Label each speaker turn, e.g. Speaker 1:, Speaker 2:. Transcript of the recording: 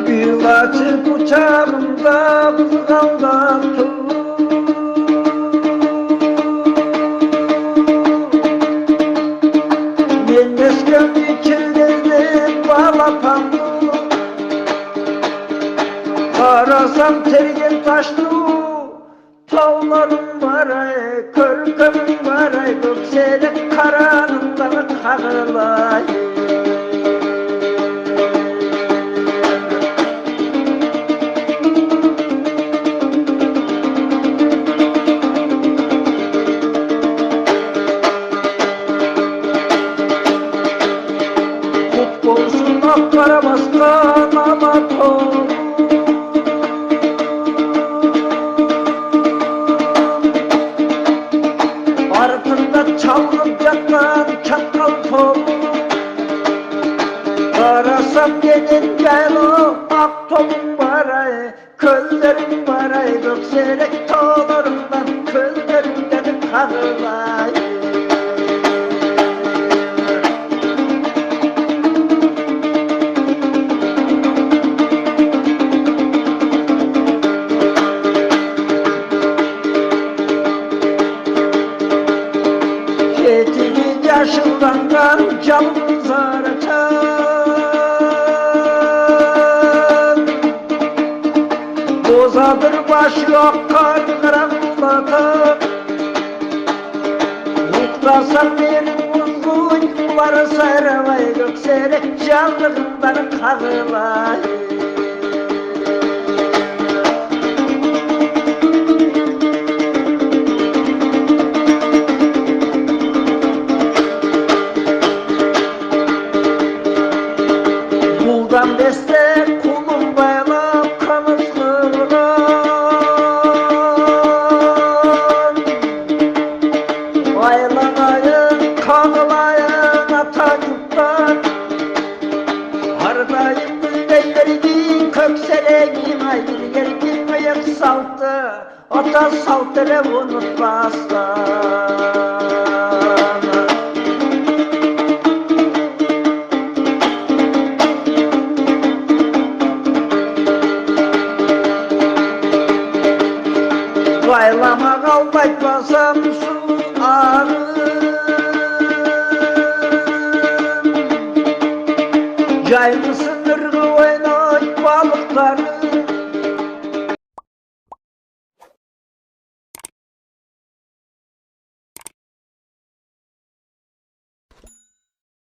Speaker 1: Bir açık uçağımda kızganda ben mesken içildirdim balapam. Arasam tergen taşlı tağlarım var ay, körkümüm var ay, gökselek karanlıkları kağılay. Kutbolsun akkara baskan amator, ardında çalınıp yatan çatkal tol. Arasam gelin gel o ak tolum var ay, közlerim var ay, gökselek tağlarımdan közlerimden kağılay. Ketini yaşıldangan canımız aratan, bozadır başı akkan kırakılatan. Yıklasam benim uzun uykuları sayramay, gökselek canlığımdan kağılay. Kuldan beste kulum baylap kanız kırgan, aylanayın kanılayın atacıktan. Hardayım bülbellerinin kökseleğim ayır yerkin ayak saltı, ata saltını unutmazsan. Baylama kalbaytmasam su ağrım, cay mısın